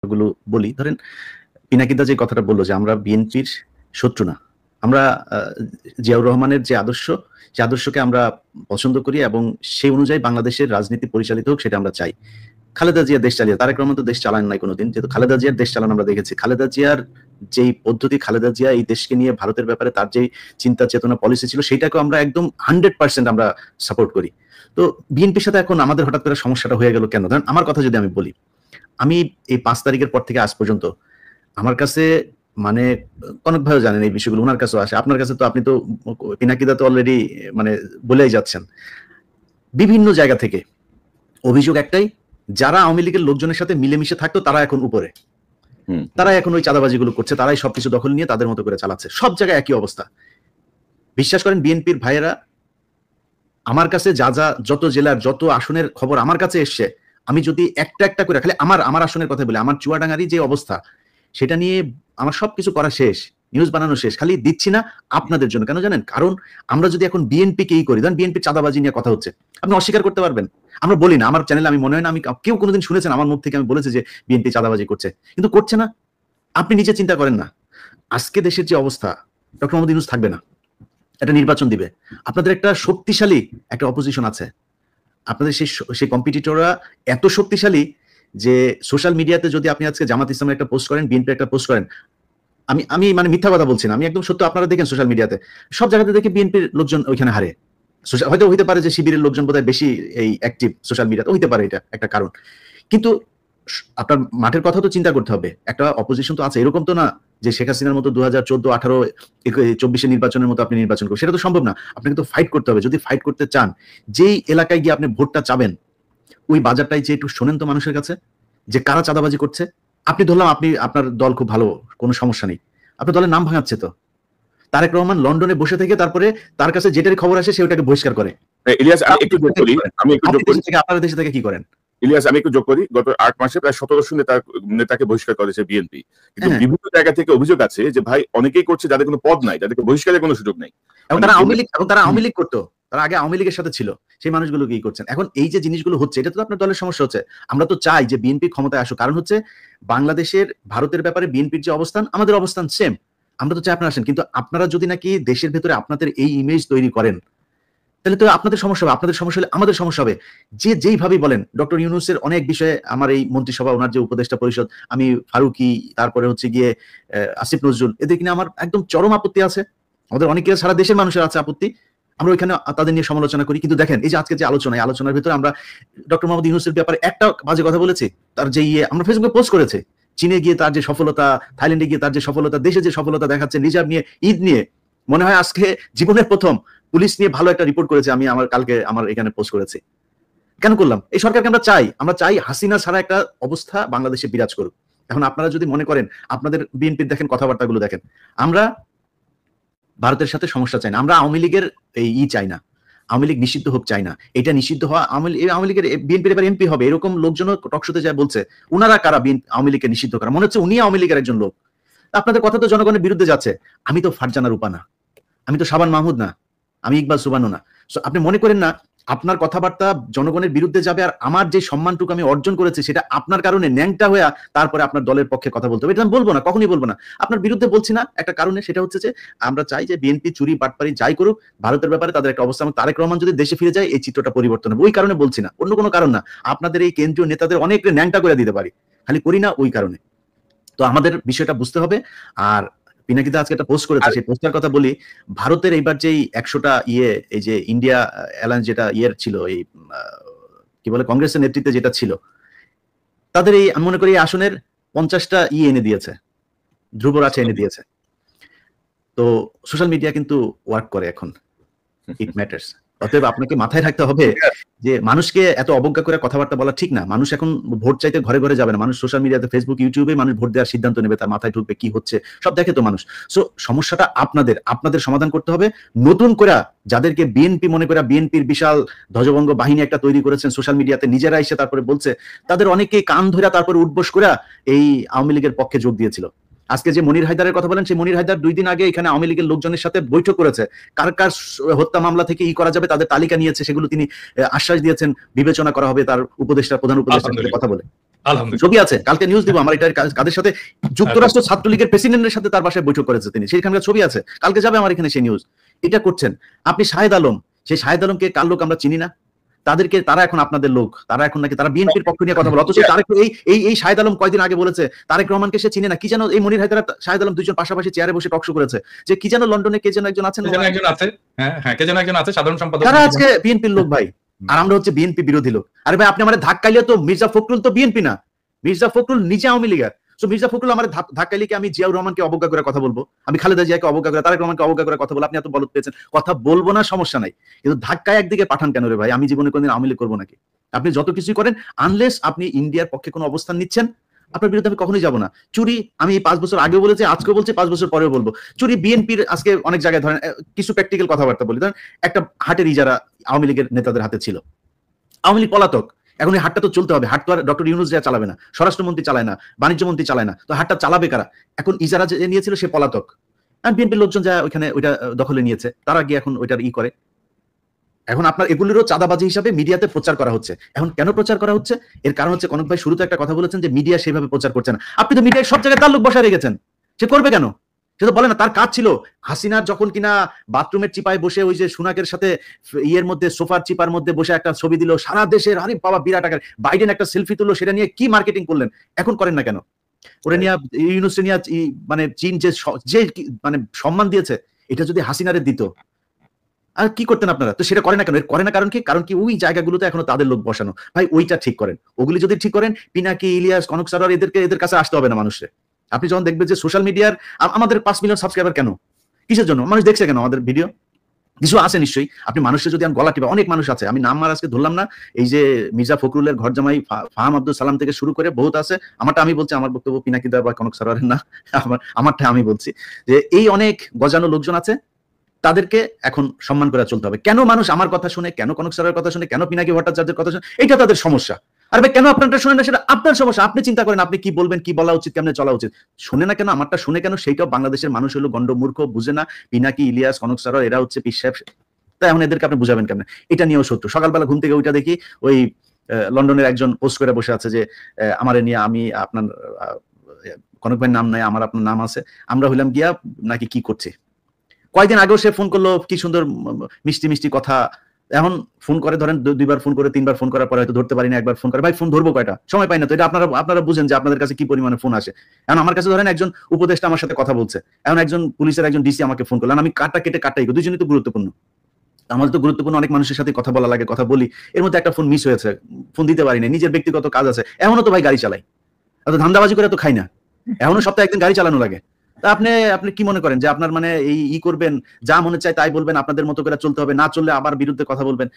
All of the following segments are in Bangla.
গুলো বলি। ধরেন পিনাকিদা যে কথাটা বলল যে আমরা বিএনপির শত্রু না, আমরা জিয়াউর রহমানের যে আদর্শ, সে আদর্শকে আমরা পছন্দ করি এবং সেই অনুযায়ী বাংলাদেশের রাজনীতি পরিচালিত হোক সেটা আমরা চাই। খালেদা জিয়া দেশ চালিয়ে, তারেক রহমান তো দেশ চালান নাই কোনোদিন, যেহেতু খালেদা জিয়ার দেশ চালান আমরা দেখেছি। খালেদা জিয়ার যেই পদ্ধতি, খালেদা জিয়া এই দেশকে নিয়ে ভারতের ব্যাপারে তার যেই চিন্তা চেতনা পলিসি ছিল, সেটাকে আমরা একদম 100% আমরা সাপোর্ট করি। তো বিএনপির সাথে এখন আমাদের হঠাৎ করে সমস্যাটা হয়ে গেল কেন? ধরেন আমার কথা যদি আমি বলি, আমি এই 5 তারিখের পর থেকে আজ পর্যন্ত আমার কাছে মানে কনক ভাইও জানেন এই বিষয়গুলো, ওনার কাছেও আসে, আপনার কাছে তো, আপনি তো পিনাকিদা তো অলরেডি মানে বলেই যাচ্ছেন, বিভিন্ন জায়গা থেকে অভিযোগ একটাই, যারা আওয়ামী লীগের লোকজনের সাথে মিলেমিশে থাকতো তারা এখন উপরে, তারা এখন ওই চাঁদাবাজিগুলো করছে, তারাই সবকিছু দখল নিয়ে তাদের মতো করে চালাচ্ছে। সব জায়গায় একই অবস্থা। বিশ্বাস করেন বিএনপির ভাইয়েরা আমার কাছে যত জেলার যত আসনের খবর আমার কাছে এসছে, আমি যদি একটা একটা করে খালি আমার আসনের কথা বলি, আমার চুয়াডাঙ্গারই যে অবস্থা, সেটা নিয়ে আমার সবকিছু করা শেষ, নিউজ বানানো শেষ, খালি দিচ্ছি না আপনাদের জন্য। কেন জানেন? কারণ আমরা যদি এখন বিএনপিকেই করি, ধরেন বিএনপির চাঁদাবাজি নিয়ে কথা হচ্ছে, আপনি অস্বীকার করতে পারবেন? আমরা বলি না, আমার চ্যানেলে আমি মনে হয় না আমি কেউ কোনোদিন শুনেছেন আমার মুখ থেকে আমি বলেছি যে বিএনপি চাঁদাবাজি করছে, কিন্তু করছে না। আপনি নিজে চিন্তা করেন না, আজকে দেশের যে অবস্থা, ডক্টর মোহাম্মদ ইউনূস থাকবে না, একটা নির্বাচন দিবে, আপনাদের একটা শক্তিশালী একটা অপোজিশন আছে, আপনাদের সেই কম্পিটিটররা এত শক্তিশালী যে সোশ্যাল মিডিয়াতে যদি আপনি আজকে জামাত ইসলামের একটা পোস্ট করেন, বিএনপি একটা পোস্ট করেন, আমি মানে মিথ্যা কথা বলছি না, আমি একদম সত্য, আপনারা দেখেন সোশ্যাল মিডিয়াতে সব জায়গাতে দেখে বিএনপির লোকজন ওইখানে হারে। হয়তো হইতে পারে যে শিবিরের লোকজন বোধহয় বেশি এই অ্যাক্টিভ সোশ্যাল মিডিয়াতে, হইতে পারে, এটা একটা কারণ। কিন্তু আপনার মাঠের কথা তো চিন্তা করতে হবে, একটা অপোজিশন তো আছে, এরকম তো না যে শেখ হাসিনার মতো 2014, 18, 24 নির্বাচনের মতো আপনি নির্বাচন করবেন, সেটা তো সম্ভব না। আপনাকে তো ফাইট করতে হবে। যদি ফাইট করতে চান, যেই এলাকায় গিয়ে আপনি ভোটটা চাবেন, ওই বাজারটাই যে একটু শোনেন তো মানুষের কাছে যে কারা চাঁদাবাজি করছে। আপনি ধরলাম আপনার দল খুব ভালো, কোনো সমস্যা নেই, আপনার দলের নাম ভাঙাচ্ছে তো। তারেক রহমান লন্ডনে বসে থেকে তারপরে তার কাছে যেটার খবর আসে সে ওটাকে বহিষ্কার করে। ইলিয়াস, আমি একটু যোগ করি, আপনার দেশে থেকে কি করেন? ইলিয়াস, আমি একটু যোগ করি, গত 8 মাসে প্রায় 1700 নেতাকে বহিষ্কার করেছে বিএনপি, কিন্তু বিভিন্ন জায়গা থেকে অভিযোগ আছে যে ভাই অনেকেই করছে যাদের কোনো পদ নাই, যাদেরকে বহিষ্কারের কোনো সুযোগ নাই, এবং তারা আওয়ামী লীগ করতো, তারা আগে আওয়ামী লীগের সাথে ছিল, সেই মানুষগুলো কি করছেন এখন? এই যে জিনিসগুলো হচ্ছে, এটা তো আপনার দলের সমস্যা হচ্ছে। আমরা তো চাই যে বিএনপি ক্ষমতায় আসুক, কারণ হচ্ছে বাংলাদেশের ভারতের ব্যাপারে বিএনপির যে অবস্থান, আমাদের অবস্থান সেম, আমরা তো চাই আপনারা আসেন। কিন্তু আপনারা যদি নাকি দেশের ভেতরে আপনাদের এই ইমেজ তৈরি করেন, তাহলে তো আপনাদের সমস্যা হবে, আপনাদের সমস্যা হলে আমাদের সমস্যা হবে। যেইভাবেই বলেন, ডক্টর ইউনূসের অনেক বিষয়ে আমার এই মন্ত্রিসভা, ওনার যে উপদেষ্টা পরিষদ, আমি ফারুকি, তারপরে হচ্ছে গিয়ে আসিফ নজরুল, এদের কিনা আমার একদম চরম আপত্তি আছে। আমাদের অনেকে সারা দেশের মানুষের আছে আপত্তি, আমরা ওইখানে তাদের নিয়ে সমালোচনা করি। কিন্তু দেখেন এই যে আজকে যে আলোচনার ভিতরে আমরা ডক্টর মোহাম্মদ ইউনূসের ব্যাপারে একটা বাজে কথা বলেছি, তার যে আমরা ফেসবুকে পোস্ট করেছে, চীনে গিয়ে তার যে সফলতা, থাইল্যান্ডে গিয়ে তার যে সফলতা, দেশে যে সফলতা দেখাচ্ছে, রিজার্ভ নিয়ে, ঈদ নিয়ে, মনে হয় আজকে জীবনের প্রথম পুলিশ নিয়ে ভালো একটা রিপোর্ট করেছে, আমি কালকে আমার এখানে পোস্ট করেছি। কেন করলাম? এই সরকারকে আমরা চাই হাসিনা ছাড়া একটা অবস্থা বাংলাদেশে বিরাজ করুক। এখন আপনারা যদি মনে করেন, আপনাদের বিএনপির দেখেন কথাবার্তাগুলো দেখেন, আমরা ভারতের সাথে সমস্যা চাই না, আমরা আওয়ামী লীগের এই চাই না, আওয়ামী লীগ নিষিদ্ধ হোক চাই না। এটা নিষিদ্ধ হওয়া, আওয়ামী লীগের বিএনপির এবার এমপি হবে, এরকম লোকজন টকশোতে যায় বলছে, উনারা কারা আওয়ামী লীগকে নিষিদ্ধ করা? মনে হচ্ছে উনি আওয়ামী লীগের একজন লোক। আপনাদের কথা তো জনগণের বিরুদ্ধে যাচ্ছে। আমি তো ফারজানা রূপা না, আমি তো শাবান মাহমুদ না, আমি ইকবাল সুবানো না। সো আপনি মনে করেন না আপনার কথাবার্তা জনগণের বিরুদ্ধে যাবে, আর আমার যে সম্মানটুকু আমি অর্জন করেছি সেটা আপনার কারণে ন্যাংটা হয়ে তারপরে আপনার দলের পক্ষে কথা বলতে হবে, এটা আমি বলবো না, কখনই বলবো না। আপনার বিরুদ্ধে বলছি না একটা কারণে, সেটা হচ্ছে যে আমরা চাই যে বিএনপি চুরি বাটপারি যাই করুক, ভারতের ব্যাপারে তাদের একটা অবস্থা, তারেক রহমান যদি দেশে ফিরে যায় এই চিত্রটা পরিবর্তন হবে, ওই কারণে বলছি না, অন্য কোনো কারণ না। আপনাদের এই কেন্দ্রীয় নেতাদের অনেক ন্যাংটা করে দিতে পারি, খালি করি না ওই কারণে। তো আমাদের বিষয়টা বুঝতে হবে। আর পিনাকিদা আজকে একটা পোস্ট করেছে, সেই পোস্টার কথা বলি, ভারতের এইবার যেই 100টা এই যে ইন্ডিয়া অ্যালায়েন্স যেটা ছিল, এই কি বলে কংগ্রেসের নেতৃত্বে যেটা ছিল, তাদের এই আমি মনে করি এই আসনের 50টা এনে দিয়েছে, ধ্রুবরাজ এনে দিয়েছে। তো সোশ্যাল মিডিয়া কিন্তু ওয়ার্ক করে এখন, ইট ম্যাটার্স। অতএব আপনাকে মাথায় রাখতে হবে যে মানুষকে এত অবজ্ঞা করে কথাবার্তা বলা ঠিক না। মানুষ এখন ভোট চাইতে ঘরে ঘরে যাবে না, মানুষ সোশ্যাল মিডিয়াতে, ফেসবুক, ইউটিউবে মানুষ ভোট দেওয়ার সিদ্ধান্ত নেবে, তার মাথায় ঢুকবে কি হচ্ছে সব দেখে তো মানুষ। সো সমস্যাটা আপনাদের সমাধান করতে হবে। নতুন করে যাদেরকে বিএনপি মনে করে, বিএনপির বিশাল ধ্বজভঙ্গ বাহিনী একটা তৈরি করেছেন সোশ্যাল মিডিয়াতে, নিজেরা এসে তারপরে বলছে, তাদের অনেকেই কান ধরে তারপরে উঠবোস করে এই আওয়ামী লীগের পক্ষে যোগ দিয়েছিল। আজকে যে মনির হায়দারের কথা বলেন, সেই মনির হায়দার 2 দিন আগে এখানে আওয়ামী লীগের লোকজনের সাথে বৈঠক করেছে, কার কার হত্যা মামলা থেকে করা যাবে তাদের তালিকা নিয়েছে, সেগুলো তিনি আশ্বাস দিয়েছেন বিবেচনা করা হবে তার উপদেষ্টা, প্রধান উপদেষ্টার সাথে কথা বলে। ছবি আছে, কালকে নিউজ দিব আমার। এটা কাদের সাথে? যুক্তরাষ্ট্র ছাত্রলীগের প্রেসিডেন্টের সাথে তার বাসায় বৈঠক করেছে তিনি, সেখানকার ছবি আছে, কালকে যাবে আমার এখানে সেই নিউজ। এটা করছেন আপনি। শাহেদ আলম, সেই শাহেদ আলমকে কার লোক আমরা চিনি না? তারা এখন আপনাদের লোক, তারা এখন নাকি তারা বিএনপির পক্ষ নিয়ে কথা বলে। অথচ এই শাহেদ আলম কয়দিন আগে বলেছে তারেক রহমানকে সে চিনে না। কি যেন এই মনির হায়দার শাহেদ আলম দুইজন পাশাপাশি চেয়ারে বসে টকশো করেছে যে কি যেন লন্ডনে কে যেন একজন আছেন, সাধারণ সম্পাদক, তারা আজকে বিএনপির লোক ভাই, আর আমরা হচ্ছে বিএনপি বিরোধী লোক। আরে ভাই আপনি আমাদের ধাক্কাইলে তো মির্জা ফখরুল তো বিএনপি না, মির্জা ফখরুল নিজে আওয়ামী লীগের। মির্জা ফখরুল আমার ধাক্কাইলে কি আমি জিয়াউর রহমানকে অবজ্ঞা করে কথা বলবো? আমি খালেদা জিয়াকে অবজ্ঞা করে, তারেক রহমানকে অবজ্ঞা করে কথা বলবো? আপনি এত বলদ পেয়েছেন, কথা বলবো না, সমস্যা নাই, কিন্তু ধাক্কায় একদিকে পাঠান কেন রে ভাই? আমি জীবনে কোনদিন আওয়ামী লীগ করবো নাকি? আপনি যত কিছুই করেন, আনলেস আপনি ইন্ডিয়ার পক্ষে কোনো অবস্থান নিচ্ছেন, আপনার বিরুদ্ধে আমি কখনোই যাবো না। চুরি আমি 5 বছর আগেও বলেছি, আজকেও বলছি, 5 বছর পরেও বলবো। চুরি বিএনপির আজকে অনেক জায়গায় ধরেন কিছু প্র্যাকটিক্যাল কথাবার্তা বলি, ধরেন একটা হাটের ইজারা আওয়ামী লীগের নেতাদের হাতে ছিল, আওয়ামী লীগ পলাতক, এখন এই হাটটা তো চলতে হবে। হাট তো আর ডক্টর ইউনূস যা চালাবে না, স্বরাষ্ট্রমন্ত্রী চালায় না, বাণিজ্য মন্ত্রী চালায় না, তো হাটটা চালাবে কারা? এখন ইজারা যে নিয়েছিল সে পলাতক, আর বিএনপির লোকজন যা ওইখানে ওইটা দখলে নিয়েছে, তারা গিয়ে এখন ওইটার করে। এখন আপনার এগুলিরও চাঁদাবাজি হিসাবে মিডিয়াতে প্রচার করা হচ্ছে। এখন কেন প্রচার করা হচ্ছে? এর কারণ হচ্ছে কনক ভাই শুরুতে একটা কথা বলেছেন যে মিডিয়া সেভাবে প্রচার করছে না। আপনি তো মিডিয়ায় সব জায়গায় তার লোক বসায় রেখেছেন, সে করবে কেন? সে তো বলে না, তার কাজ ছিল হাসিনার যখন কিনা বাথরুমের চিপায় বসে ওই যে সুনাকের সাথে ইয়ের মধ্যে সোফার চিপার মধ্যে বসে একটা ছবি দিল সারা দেশের, আরে বাবা বিরাট আকার, বাইডেন একটা সেলফি তুললো, সেটা নিয়ে কি মার্কেটিং করলেন, এখন করেন না কেন? ওরে নিয়ে ইউনূসে নিয়ে মানে চীন যে মানে সম্মান দিয়েছে, এটা যদি হাসিনারে দিত আর কি করতেন আপনারা? তো সেটা করে না কেন? করে না কারণ কি? কারণ কি ওই জায়গাগুলোতে এখনো তাদের লোক বসানো। ভাই ওইটা ঠিক করেন, ওগুলি যদি ঠিক করেন, পিনাকি, ইলিয়াস, কনক সারোয়ার এদের কাছে আসতে হবে না মানুষের। আপনি যখন দেখবেন যে সোশ্যাল মিডিয়ার আমাদের 5 মিলিয়ন সাবস্ক্রাইবার কেন, কিসের জন্য? মানুষ দেখছে কেন আমাদের ভিডিও? কিছু আছে নিশ্চয়ই। আপনি মানুষের যদি গলা টিপা, অনেক মানুষ আছে, আমি নাম আর আজকে ধরলাম না, এই যে মির্জা ফখরুলের ঘর জামাই ফাহাম আব্দুল সালাম থেকে শুরু করে বহুত আছে। আমারটা আমি বলছি, আমার বক্তব্য পিনাকি দা বা কনক সারোয়ারের না, আমারটা আমি বলছি যে এই অনেক গজানো লোকজন আছে, তাদেরকে এখন সম্মান করে চলতে হবে। কেন মানুষ আমার কথা শুনে, কেন কনক সারের কথা শুনে, কেন পিনাকি ভট্টাচার্যের কথা শুনে, এটা তাদের সমস্যা। আর ভাই কেন আপনারটা শুনে না, সেটা আপনার সমস্যা। আপনি চিন্তা করেন আপনি কি বলবেন, কি বলা উচিত, কেমনে চলা উচিত। শুনে না কেন, আমারটা শুনে কেন? সেইটাও বাংলাদেশের মানুষ হলো গন্ড মূর্খ, বুঝে না। পিনাকি, ইলিয়াস, কনক সারোয়ার এরা হচ্ছে পীর সাহেব, তাই এখন এদেরকে আপনি বুঝাবেন কেমনে? এটা নিয়েও সত্য। সকালবেলা ঘুম থেকে ওইটা দেখি, ওই লন্ডনের একজন পোস্ট করে বসে আছে যে আমারে নিয়ে, আমি আপনার কনক ভাইয়ের নাম নাই, আমার আপনার নাম আছে, আমরা হইলাম গিয়া নাকি কি করছি। কয়েকদিন আগেও সে ফোন করলো, কি সুন্দর মিষ্টি মিষ্টি কথা। এখন ফোন করে ধরেন 2বার ফোন করে 3বার ফোন করার পরে হয়তো ধরতে পারি না, একবার ফোন করে, ভাই ফোন ধরবো কয়টা, সময় পাই না তো। এটা আপনারা বুঝেন যে আপনাদের কাছে কি পরিমাণে ফোন আসে। এখন আমার কাছে ধরেন একজন উপদেষ্টা আমার সাথে কথা বলছে, এখন একজন পুলিশের একজন ডিসি আমাকে ফোন করলেন, আমি কাটা কেটে কাটাই, দুজনই তো গুরুত্বপূর্ণ, আমাদের তো গুরুত্বপূর্ণ অনেক মানুষের সাথে কথা বলা লাগে, কথা বলি, এর মধ্যে একটা ফোন মিস হয়েছে, ফোন দিতে পারি না, নিজের ব্যক্তিগত কাজ আছে, এমনও তো ভাই গাড়ি চালাই, অত ধান্দাবাজি করে তো খাই না, এমনও সপ্তাহে একদিন গাড়ি চালানো লাগে। তা আপনি কি মনে করেন যে আপনার মানে এই করবেন, যা মনে চায় তাই বলবেন, আপনাদের মতো করে চলতে হবে, না চললে আবার বিরুদ্ধে কথা বলবেন?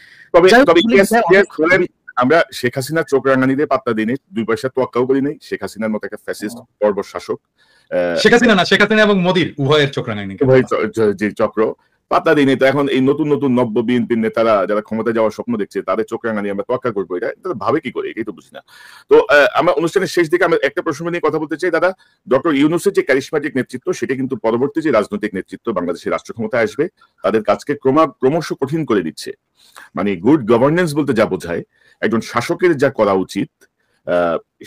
আমরা শেখ হাসিনার চোখ রাঙানিতে পাত্তা দিই, 2 পয়সা তোয়াক্কাও করি নাই। শেখ হাসিনার মতো একটা ফ্যাসিস্ট বর্বর শাসক, শেখ হাসিনা না, শেখ হাসিনা এবং মোদির উভয়ের চোখ রাঙানি, উভয় যে চক্র পাত্তা দিই নাই। তো এখন এই নতুন নতুন নব্য বিএনপির নেতারা যারা ক্ষমতায় যাওয়ার স্বপ্ন দেখছে, তাদের চোখ রাঙানি আমরা তোয়াক্কা করবো, এটা ভাবে কি করে, এটাই তো বুঝি না। তো আমরা অনুষ্ঠানের শেষ দিকে আমরা একটা প্রসঙ্গ নিয়ে কথা বলতে চাই। দাদা, ডক্টর ইউনূসের যে ক্যারিসম্যাটিক নেতৃত্ব, সেটা কিন্তু পরবর্তী যে রাজনৈতিক নেতৃত্ব বাংলাদেশের রাষ্ট্র ক্ষমতায় আসবে, তাদের কাজকে ক্রমশ কঠিন করে দিচ্ছে। মানে গুড গভর্নেন্স বলতে যা বোঝায়, একজন শাসকের যা করা উচিত,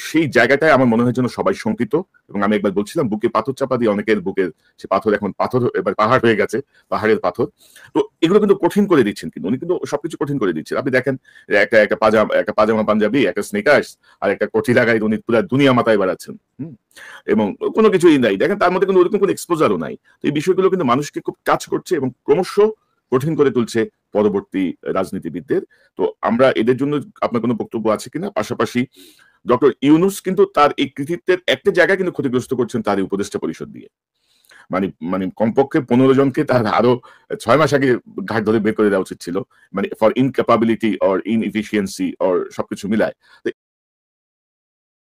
সেই জায়গাটায় আমার মনে হয় যেন সবাই শঙ্কিত। এবং আমি একবার বলছিলাম, বুকে পাথর চাপা দিয়ে অনেকের বুকের সে পাথর এখন পাথর, এবার পাহাড় হয়ে গেছে, পাহাড়ের পাথর। তো এগুলো কিন্তু কঠিন করে দিচ্ছেন, কিন্তু উনি কিন্তু সবকিছু কঠিন করে দিচ্ছেন। আপনি দেখেন একটা পাজামা পাঞ্জাবি, একটা স্নিকার্স আর একটা কচি লাগাই উনি পুরো দুনিয়া মাথায় বেড়াচ্ছেন, এবং কোনো কিছুই নাই। দেখেন তার মধ্যে কিন্তু ওরকম কোনো এক্সপোজারও নাই। তো এই বিষয়গুলো কিন্তু মানুষকে খুব কাজ করছে এবং ক্রমশ কঠিন করে তুলছে পরবর্তী রাজনীতিবিদদের। তো আমরা এদের জন্য আপনার কোনো বক্তব্য আছে কিনা? পাশাপাশি ডক্টর ইউনূস কিন্তু তার এই কৃতিত্বের একটা জায়গা কিন্তু ক্ষতিগ্রস্ত করছেন তার উপদেষ্টা পরিষদ দিয়ে। মানে কমপক্ষে 15 জনকে তার আরো 6 মাস আগে ঘাট ধরে বের করে দেওয়া উচিত ছিল, মানে ফর ইনক্যাপাবিলিটি অর ইনএফিসিয়েন্সি অর সবকিছু মিলায়। তো